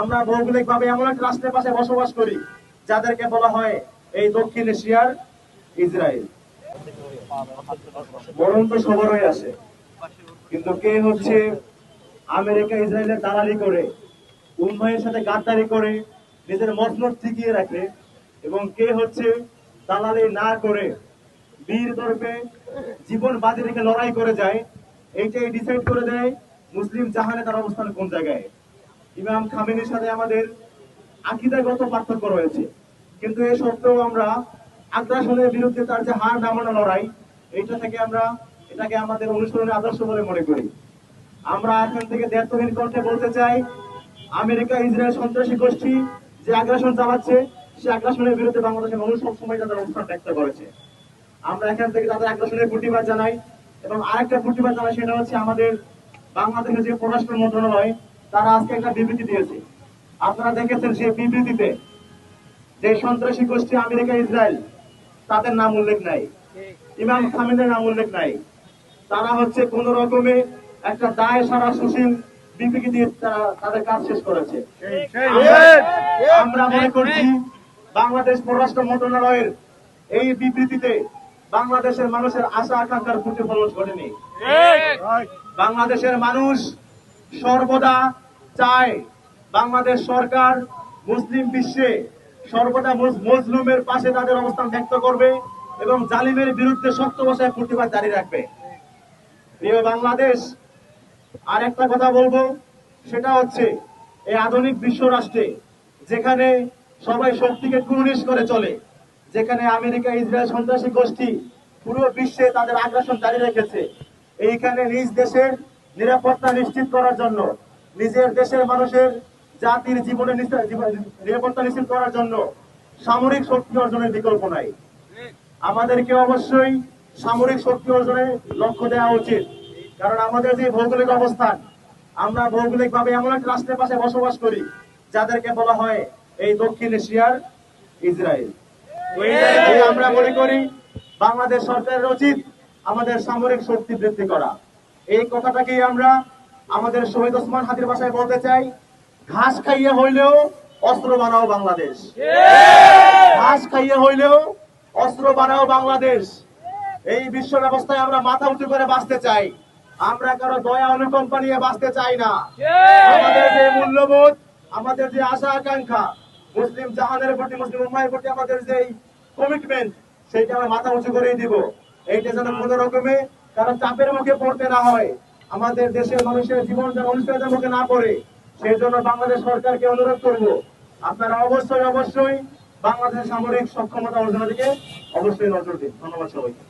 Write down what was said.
আমরা ভৌগোলিক ভাবে এমন এক রাষ্ট্রের পাশে বসবাস করি যাদেরকে বলা হয় এই দক্ষিণ এশিয়ার ইসরায়েল। বরং তো সবারই আছে, কিন্তু কে হচ্ছে আমেরিকা ইসরায়েলের দালালি করে, উভয়ের সাথে গাদ্দারি করে নিজের মসনদ টিকিয়ে রাখে, এবং কে হচ্ছে দালালি না করে বীর দর্পে জীবন বাজি রেখে লড়াই করে যায়, এইটাই ডিসাইড করে দেয় মুসলিম জাহানে তার অবস্থান কোন জায়গায়। ইমাম খামেনির সাথে আমাদের আকীদাগত পার্থক্য রয়েছে, কিন্তু এ সত্ত্বেও আমরা আগ্রাসনের বিরুদ্ধে তার যে হার নামানো লড়াই, এইটা থেকে আমরা এটাকে আমাদের অনুসরণের আদর্শ বলে মনে করি। আমরা এখান থেকে দ্ব্যর্থহীন কণ্ঠে বলতে চাই, আমেরিকা ইসরায়েল সন্ত্রাসী গোষ্ঠী যে আগ্রাসন চালাচ্ছে, সে আগ্রাসনের বিরুদ্ধে বাংলাদেশের মানুষ সবসময় তাদের অবস্থান ব্যক্ত করেছে। আমরা এখান থেকে তাদের আগ্রাসনের প্রতিবাদ জানাই, এবং আরেকটা প্রতিবাদ জানাই, সেটা হচ্ছে আমাদের বাংলাদেশের যে পররাষ্ট্র মন্ত্রণালয়, তারা আজকে একটা বিবৃতি দিয়েছে। আপনারা দেখেছেন সেই বিবৃতিতে যে সন্ত্রাসী গোষ্ঠী আমেরিকা ইসরায়েল, তাদের নাম উল্লেখ নাই, ইমাম খামেনির নাম উল্লেখ নাই। তারা হচ্ছে কোন রকমে একটা দায় সারা সুশীল বিবৃতি দিয়ে তাদের কাজ শেষ করেছে। আমরা মনে করছি বাংলাদেশ পররাষ্ট্র মন্ত্রণালয়ের এই বিবৃতিতে বাংলাদেশের মানুষের আশা আকাঙ্ক্ষার প্রতিফলন ঘটেনি। বাংলাদেশের মানুষ সর্বদা চায় বাংলাদেশ সরকার মুসলিম বিশ্বে সর্বদা মজলুমের পাশে তাদের অবস্থান ব্যক্ত করবে এবং জালিমের বিরুদ্ধে শক্ত ভাষায় প্রতিবাদ জারি রাখবে। প্রিয় বাংলাদেশ, আর একটা কথা বলবো, সেটা হচ্ছে এই আধুনিক বিশ্ব রাষ্ট্রে যেখানে সবাই শক্তিকে কুর্নিশ করে চলে, যেখানে আমেরিকা ইসরায়েল সন্ত্রাসী গোষ্ঠী পুরো বিশ্বে তাদের আগ্রাসন জারি রেখেছে, এইখানে নিজ দেশের নিরাপত্তা নিশ্চিত করার জন্য, নিজের দেশের মানুষের জাতির জীবনের নিরাপত্তা নিশ্চিত করার জন্য সামরিক শক্তি অর্জনের বিকল্প নাই। আমাদেরকে অবশ্যই সামরিক শক্তি অর্জনে লক্ষ্য দেওয়া উচিত, কারণ আমাদের যে ভৌগোলিক অবস্থান, আমরা ভৌগোলিক ভাবে এমন এক রাষ্ট্রের পাশে বসবাস করি যাদেরকে বলা হয় এই দক্ষিণ এশিয়ার ইসরায়েল। আমরা মনে করি বাংলাদেশ সরকারের উচিত আমাদের সামরিক শক্তি বৃদ্ধি করা। এই কথাটাকেই আমরা আমাদের শহীদ ওসমান হাদির ভাষায় বলতে চাই, ঘাস খাইয়ে হইলেও অস্ত্র বানাও বাংলাদেশ, ঘাস খাইয়ে হইলেও অস্ত্র বানাও বাংলাদেশ। এই বিশ্ব ব্যবস্থায় আমরা মাথা উঁচু করে বাঁচতে চাই, আমরা কারো দয়া অনুকম্পা নিয়ে বাঁচতে চাই না। আমাদের যে মূল্যবোধ, আমাদের যে আশা আকাঙ্ক্ষা, মুসলিম জাহানের প্রতি, মুসলিম উম্মাহের প্রতি আমাদের যে কমিটমেন্ট, সেইটা আমরা মাথা উঁচু করেই দিব। এইটা যেন কোন রকমে কারো চাপের মুখে পড়তে না হয়, আমাদের দেশের মানুষের জীবন যেন অনিশ্চয়তার মুখে না পড়ে, সেই জন্য বাংলাদেশ সরকারকে অনুরোধ করব, আপনারা অবশ্যই বাংলাদেশের সামরিক সক্ষমতা অর্জনের দিকে অবশ্যই নজর দিন। ধন্যবাদ সবাইকে।